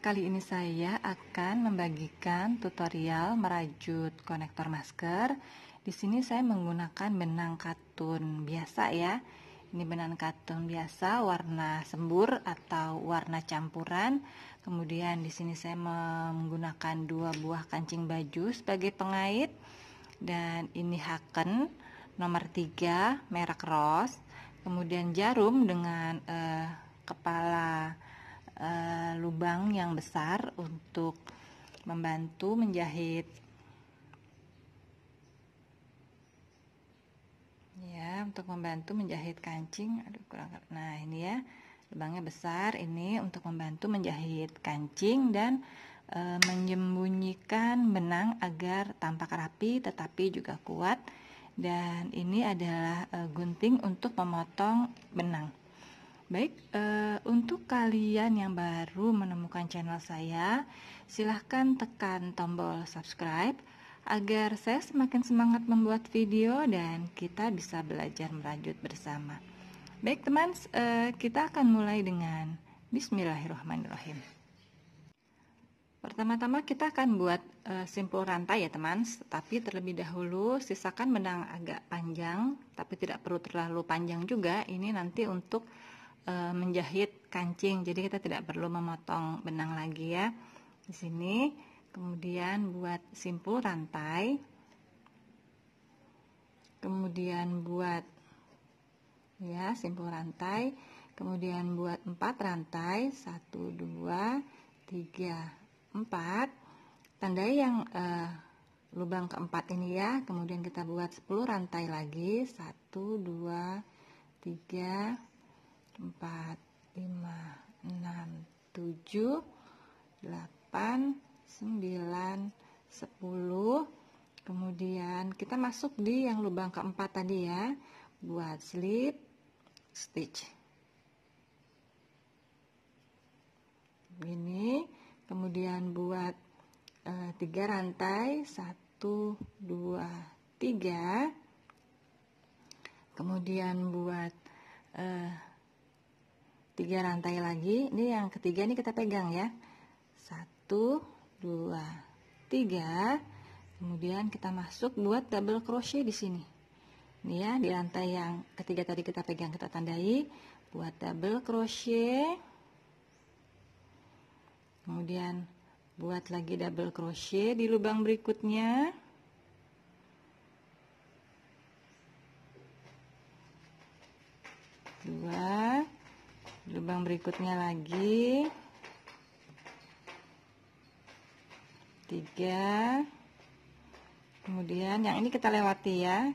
kali ini saya akan membagikan tutorial merajut konektor masker. Di sini saya menggunakan benang katun biasa ya. Ini benang katun biasa warna sembur atau warna campuran. Kemudian di sini saya menggunakan 2 buah kancing baju sebagai pengait. Dan ini haken nomor 3 merek Rose. Kemudian jarum dengan kepala lubang yang besar untuk membantu menjahit ya, untuk membantu menjahit kancing. Nah ini ya, lubangnya besar, ini untuk membantu menjahit kancing dan menyembunyikan benang agar tampak rapi tetapi juga kuat. Dan ini adalah gunting untuk memotong benang. Baik, untuk kalian yang baru menemukan channel saya, silahkan tekan tombol subscribe agar saya semakin semangat membuat video dan kita bisa belajar merajut bersama. Baik teman, kita akan mulai dengan Bismillahirrahmanirrahim. Pertama-tama kita akan buat simpul rantai ya teman, tapi terlebih dahulu sisakan benang agak panjang, tapi tidak perlu terlalu panjang juga. Ini nanti untuk menjahit kancing, jadi kita tidak perlu memotong benang lagi ya. Di sini kemudian buat simpul rantai, kemudian buat ya simpul rantai, kemudian buat 4 rantai, 1 2 3 4, tandai yang lubang keempat ini ya. Kemudian kita buat 10 rantai lagi, 1 2 3 4 5 6 7 8 9 10. Kemudian kita masuk di yang lubang keempat tadi ya, buat slip stitch ini. Kemudian buat 3 rantai, 1 2 3. Kemudian buat 3 rantai lagi. Ini yang ketiga, ini kita pegang ya, 1 2 3. Kemudian kita masuk buat double crochet di sini. Ini ya, di rantai yang ketiga tadi kita pegang, kita tandai buat double crochet. Kemudian buat lagi double crochet di lubang berikutnya. Dua, lubang berikutnya lagi 3. Kemudian yang ini kita lewati ya,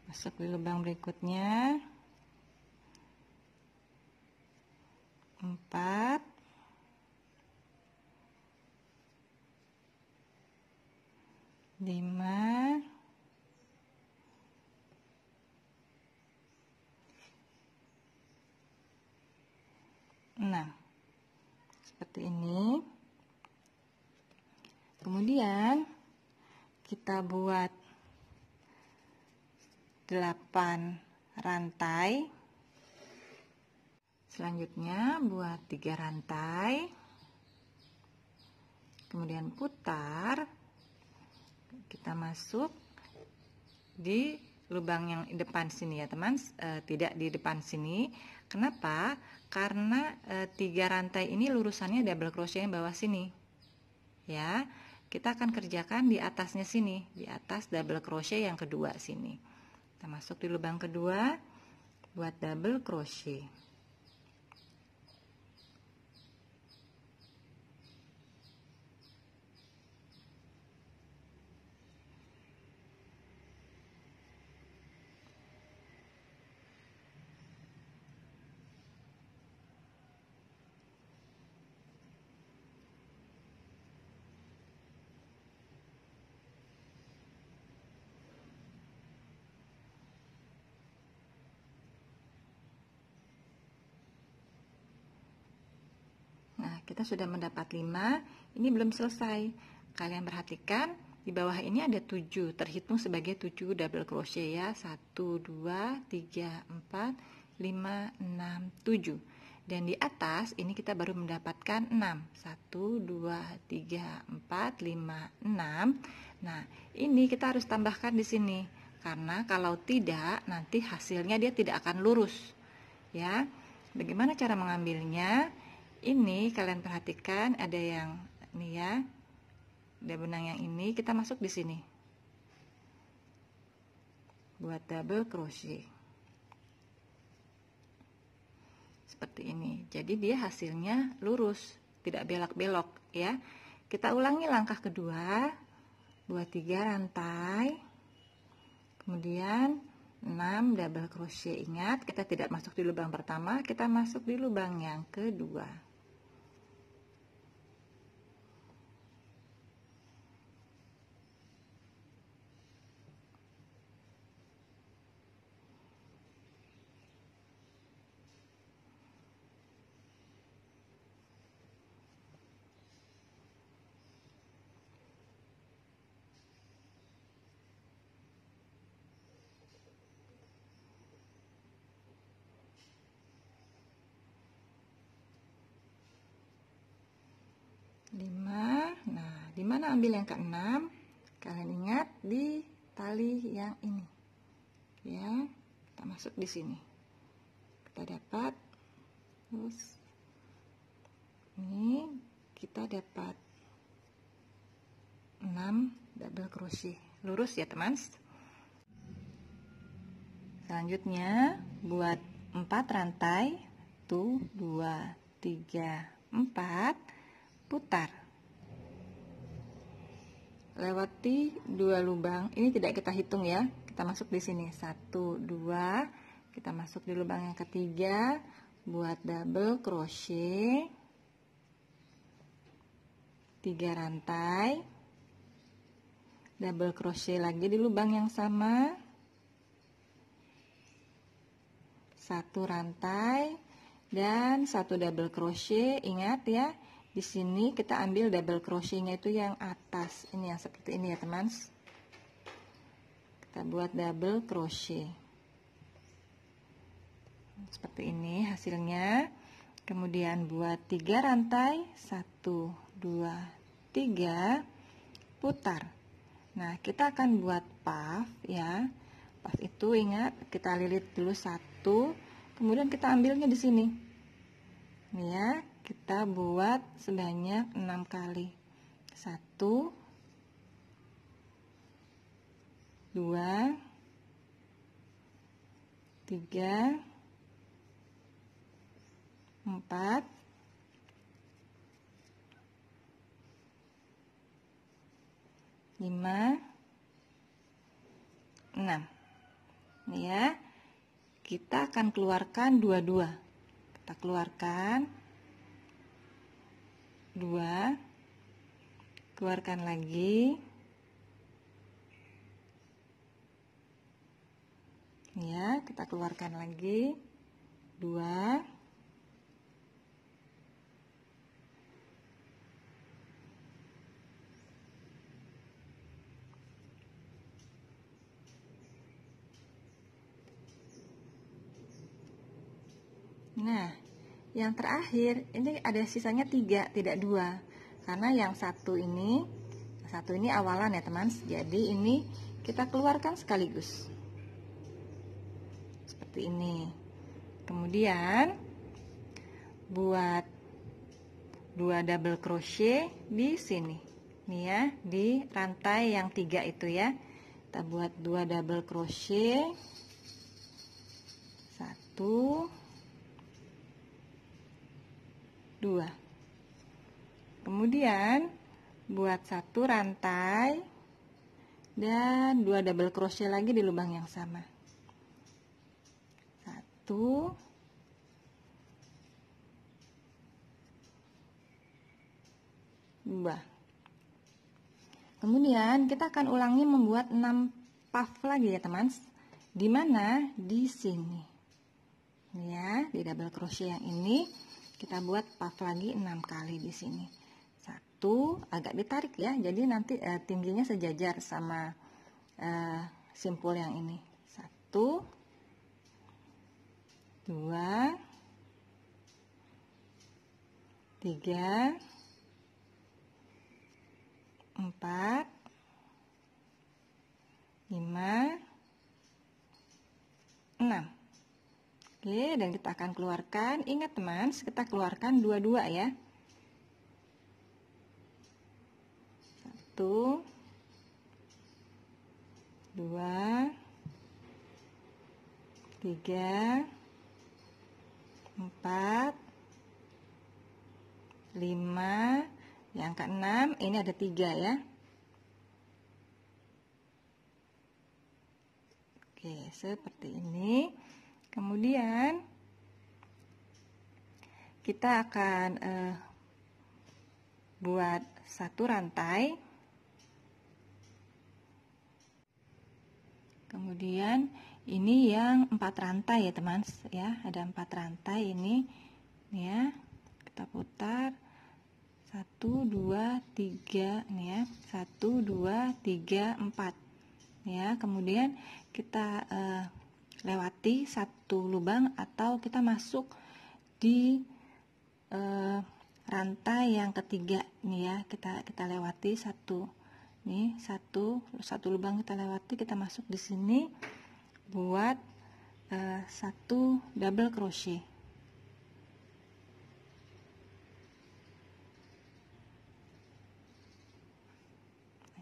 masuk di lubang berikutnya 4, 5, 6, seperti ini. Kemudian kita buat 8 rantai. Selanjutnya buat 3 rantai, kemudian putar, kita masuk di lubang yang depan sini ya teman, tidak di depan sini. Kenapa? Karena 3 rantai ini lurusannya double crochet yang bawah sini ya. Kita akan kerjakan di atasnya sini, di atas double crochet yang kedua sini. Kita masuk di lubang kedua, buat double crochet. Kita sudah mendapat 5, ini belum selesai. Kalian perhatikan di bawah ini ada 7, terhitung sebagai 7 double crochet ya. 1 2 3 4 5 6 7. Dan di atas ini kita baru mendapatkan 6. 1, 2, 3, 4, 5, 6. Nah, ini kita harus tambahkan di sini. Karena kalau tidak, nanti hasilnya dia tidak akan lurus. Ya. Bagaimana cara mengambilnya? Ini kalian perhatikan ada yang ini ya. Ada benang yang ini kita masuk di sini. Buat double crochet. Seperti ini. Jadi dia hasilnya lurus, tidak belok-belok ya. Kita ulangi langkah kedua. Buat 3 rantai. Kemudian 6 double crochet. Ingat, kita tidak masuk di lubang pertama, kita masuk di lubang yang kedua. Nah, di mana ambil yang ke-6? Kalian ingat di tali yang ini. Ya, kita masuk di sini. Kita dapat terus ini kita dapat 6 double crochet. Lurus ya, teman. Selanjutnya buat 4 rantai. 1, 2, 3, 4. Putar, lewati 2 lubang. Ini tidak kita hitung ya, kita masuk di sini 1, 2, kita masuk di lubang yang ketiga, buat double crochet 3 rantai, double crochet lagi di lubang yang sama, 1 rantai dan 1 double crochet. Ingat ya, di sini kita ambil double crochetnya itu yang atas, ini yang seperti ini ya teman. Kita buat double crochet seperti ini hasilnya. Kemudian buat 3 rantai, 1, 2, 3, putar. Nah, kita akan buat puff ya. Puff itu ingat kita lilit dulu 1, kemudian kita ambilnya di sini. Nih ya. Kita buat sebanyak 6 kali. 1, 2, 3, 4, 5, 6. Nih ya. Kita akan keluarkan dua-dua. Kita keluarkan 2, keluarkan lagi ya, kita keluarkan lagi 2, nah yang terakhir ini ada sisanya 3, tidak 2, karena yang satu ini awalan ya teman. Jadi ini kita keluarkan sekaligus seperti ini. Kemudian buat 2 double crochet di sini nih ya, di rantai yang 3 itu ya. Kita buat 2 double crochet, 1, 2. Kemudian buat 1 rantai dan 2 double crochet lagi di lubang yang sama. 1, 2. Kemudian kita akan ulangi membuat 6 puff lagi ya teman. Di mana? Di sini. Ya, di double crochet yang ini kita buat puff lagi 6 kali di sini. 1, agak ditarik ya, jadi nanti tingginya sejajar sama simpul yang ini. 1, 2, 3, 4, 5, 6. Oke, dan kita akan keluarkan. Ingat teman, kita keluarkan dua-dua ya. 1, 2, 3, 4, 5, yang ke-6, ini ada 3 ya. Oke, seperti ini. Kemudian kita akan buat satu rantai. Kemudian ini yang 4 rantai ya teman ya, ada 4 rantai ini ya. Kita putar 1, 2, 3 nih ya, 1, 2, 3, 4 ya. Kemudian kita lewati satu lubang atau kita masuk di rantai yang ketiga nih ya. Kita lewati satu nih, satu lubang kita lewati, kita masuk di sini buat satu double crochet.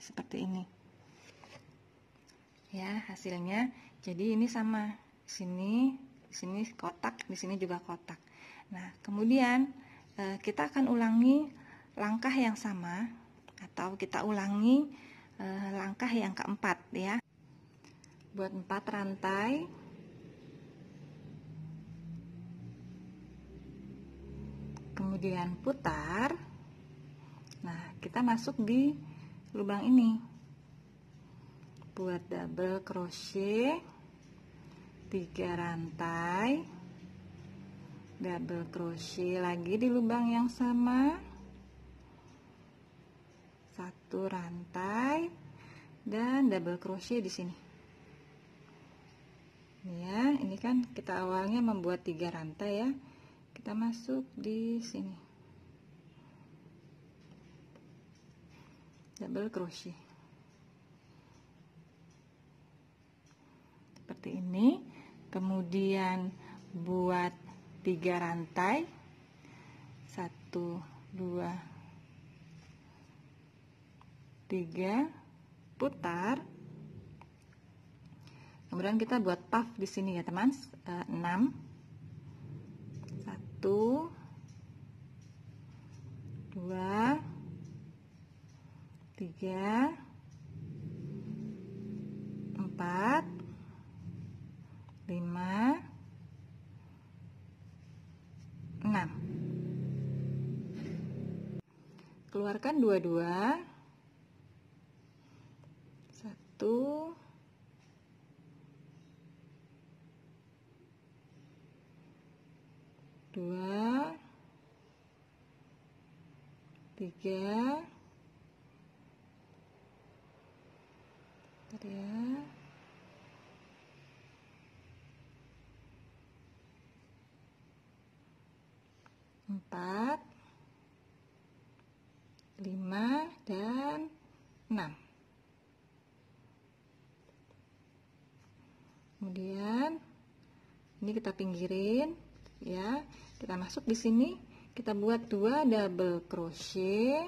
Seperti ini ya hasilnya. Jadi ini sama, di sini kotak, di sini juga kotak. Nah, kemudian kita akan ulangi langkah yang sama, atau kita ulangi langkah yang keempat ya. Buat 4 rantai. Kemudian putar. Nah, kita masuk di lubang ini. Buat double crochet 3 rantai, double crochet lagi di lubang yang sama, 1 rantai, dan double crochet di sini ya. Ini kan kita awalnya membuat 3 rantai ya, kita masuk di sini, double crochet seperti ini. Kemudian buat 3 rantai, 1, 2, 3, putar. Kemudian kita buat puff di sini ya teman, 6, 1, 2, 3, 4, 5, 6. Keluarkan dua-dua. 1, 2, 3, ya, 4, 5, dan 6. Kemudian ini kita pinggirin ya. Kita masuk di sini, kita buat 2 double crochet,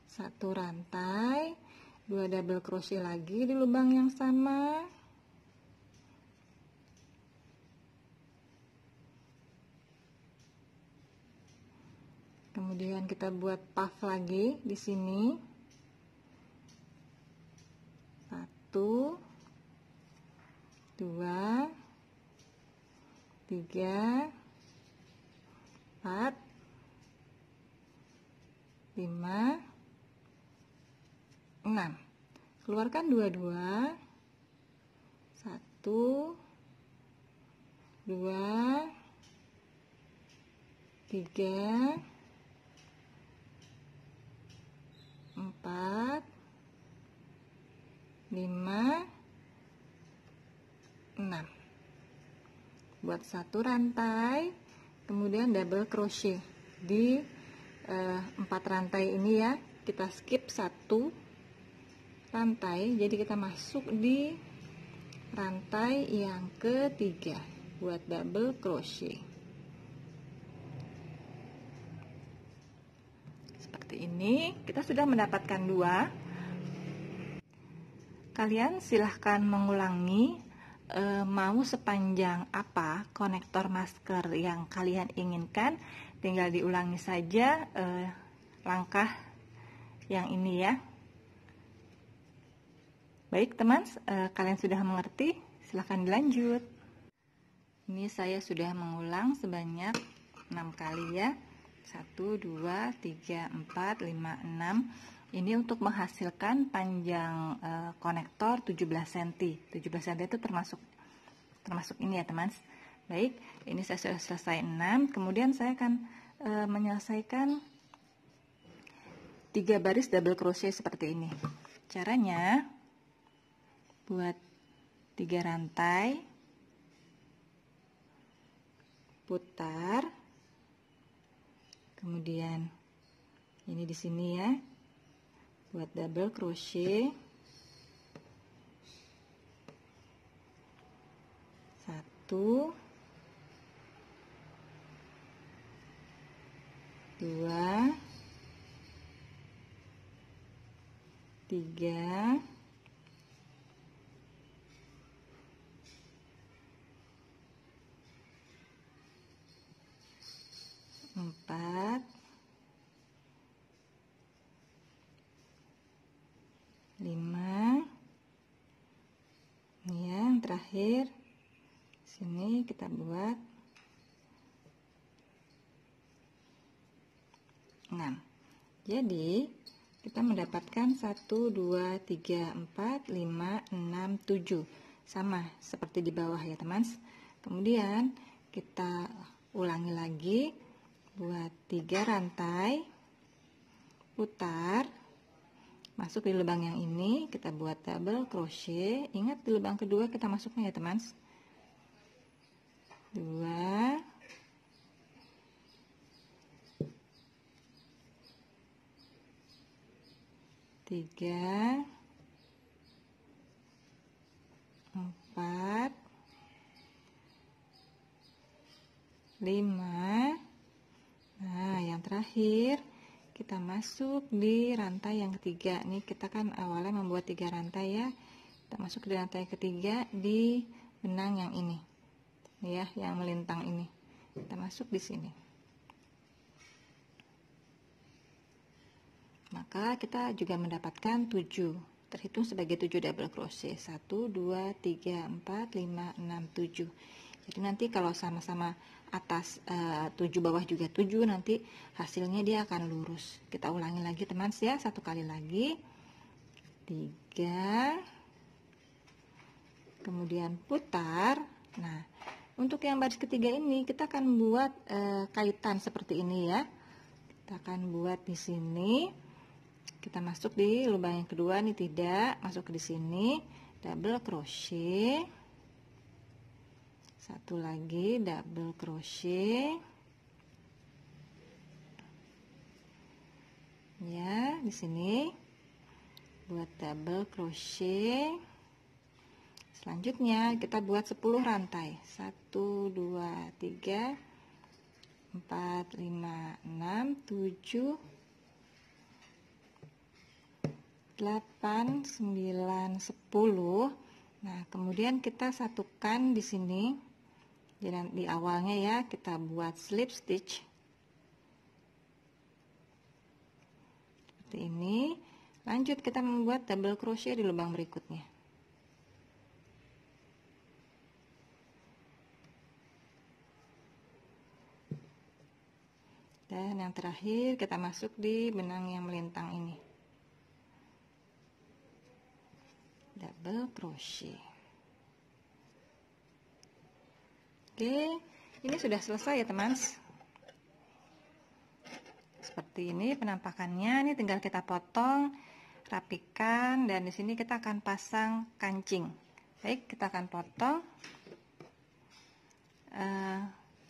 satu rantai, 2 double crochet lagi di lubang yang sama, kemudian kita buat puff lagi di sini, 1, 2, 3, 4, 5, 6. Keluarkan dua-dua, 1, 2, 3, 4, 5, 6. buat 1 rantai, kemudian double crochet di 4 rantai ini ya. Kita skip 1 rantai, jadi kita masuk di rantai yang ketiga buat double crochet seperti ini. Kita sudah mendapatkan 2. Kalian silahkan mengulangi mau sepanjang apa konektor masker yang kalian inginkan, tinggal diulangi saja langkah yang ini ya. Baik teman, kalian sudah mengerti, silahkan dilanjut. Ini saya sudah mengulang sebanyak 6 kali ya. 1, 2, 3, 4, 5, 6. Ini untuk menghasilkan panjang konektor 17 cm. 17 cm itu termasuk ini ya teman. Baik, ini saya sudah selesai 6. Kemudian saya akan menyelesaikan 3 baris double crochet seperti ini. Caranya, buat 3 rantai, putar, kemudian ini di sini ya, buat double crochet, 1, 2, 3, 4, 5. Ini ya, yang terakhir. Sini kita buat 6. Jadi kita mendapatkan 1, 2, 3, 4, 5, 6, 7. Sama seperti di bawah ya teman. Kemudian kita ulangi lagi buat 3 rantai, putar, masuk di lubang yang ini, kita buat double crochet. Ingat di lubang kedua kita masuknya ya teman. 2, 3, 4, 5. Nah, yang terakhir kita masuk di rantai yang ketiga. Nih kita kan awalnya membuat 3 rantai ya. Kita masuk di rantai ketiga di benang yang ini. Ya, yang melintang ini. Kita masuk di sini. Maka kita juga mendapatkan 7. Terhitung sebagai 7 double crochet. 1, 2, 3, 4, 5, 6, 7. Jadi nanti kalau sama-sama atas 7 bawah juga 7, nanti hasilnya dia akan lurus. Kita ulangi lagi teman ya, 1 kali lagi. 3, kemudian putar. Nah, untuk yang baris ketiga ini kita akan buat kaitan seperti ini ya. Kita akan buat di sini. Kita masuk di lubang yang kedua nih, tidak masuk di sini, double crochet. 1 lagi double crochet ya, di sini buat double crochet. Selanjutnya kita buat 10 rantai. 1, 2, 3, 4, 5, 6, 7, 8, 9, 10. Nah, kemudian kita satukan di sini. Di awalnya ya, kita buat slip stitch seperti ini. Lanjut kita membuat double crochet di lubang berikutnya. Dan yang terakhir kita masuk di benang yang melintang ini, double crochet. Oke, ini sudah selesai ya teman. Seperti ini penampakannya. Ini tinggal kita potong, rapikan, dan di sini kita akan pasang kancing. Baik, kita akan potong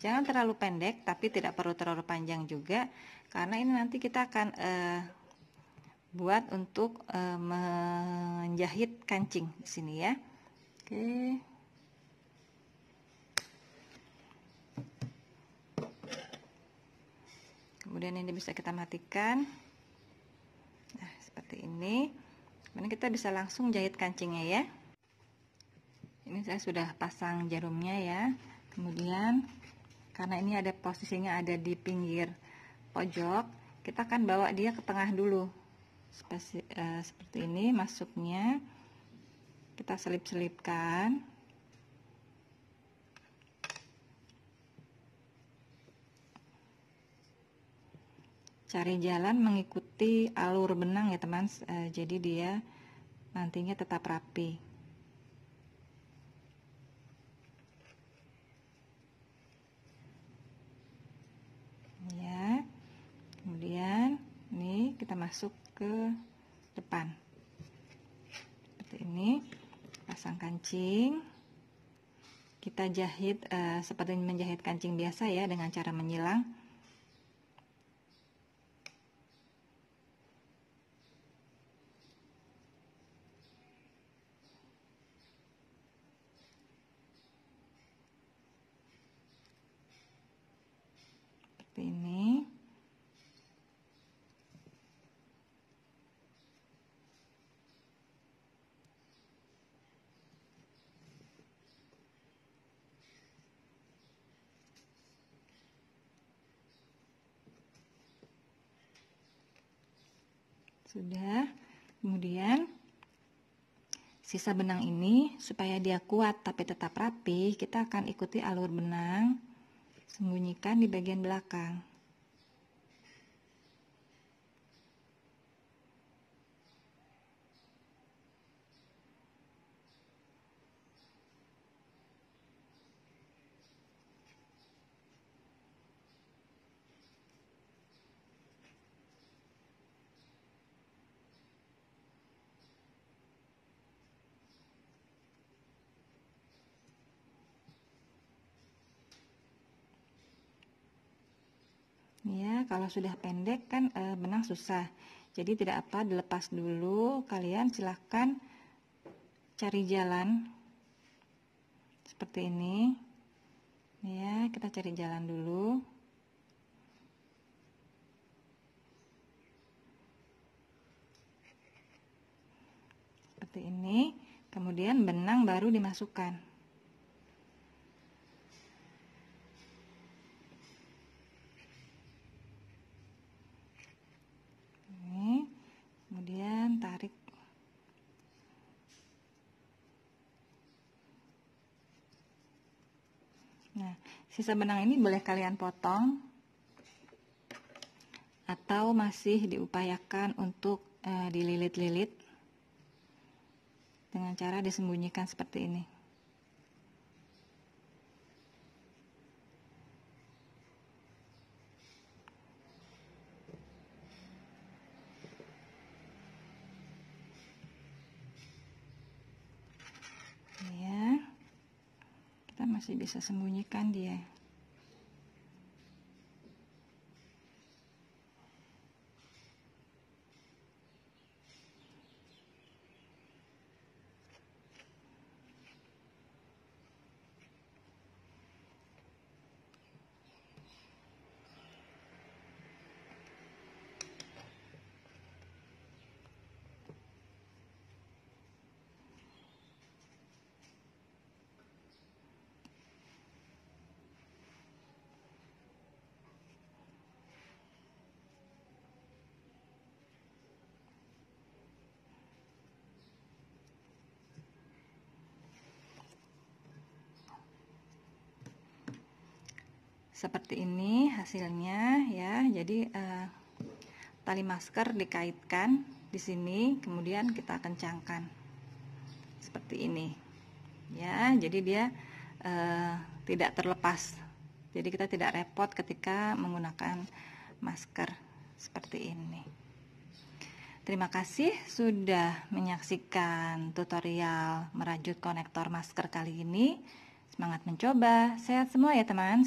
jangan terlalu pendek, tapi tidak perlu terlalu panjang juga, karena ini nanti kita akan buat untuk menjahit kancing di sini ya. Oke. Kemudian ini bisa kita matikan. Nah, seperti ini. Kemudian kita bisa langsung jahit kancingnya ya. Ini saya sudah pasang jarumnya ya. Kemudian karena ini ada posisinya ada di pinggir pojok, kita akan bawa dia ke tengah dulu. Seperti ini masuknya. Kita selip-selipkan. Cari jalan mengikuti alur benang ya teman, jadi dia nantinya tetap rapi ya. Kemudian ini kita masuk ke depan seperti ini, pasang kancing, kita jahit seperti menjahit kancing biasa ya, dengan cara menyilang. Seperti ini. Sudah. Kemudian sisa benang ini supaya dia kuat tapi tetap rapi, kita akan ikuti alur benang, sembunyikan di bagian belakang. Ya, kalau sudah pendek kan benang susah. Jadi tidak apa, dilepas dulu. Kalian silahkan cari jalan seperti ini. Ya, kita cari jalan dulu. Seperti ini. Kemudian benang baru dimasukkan. Kemudian tarik. Nah, sisa benang ini boleh kalian potong atau masih diupayakan untuk dililit-lilit dengan cara disembunyikan seperti ini. Ya, kita masih bisa sembunyikan dia. Seperti ini hasilnya ya. Jadi tali masker dikaitkan di sini, kemudian kita kencangkan seperti ini ya. Jadi dia tidak terlepas. Jadi kita tidak repot ketika menggunakan masker seperti ini. Terima kasih sudah menyaksikan tutorial merajut konektor masker kali ini. Semangat mencoba, sehat semua ya teman.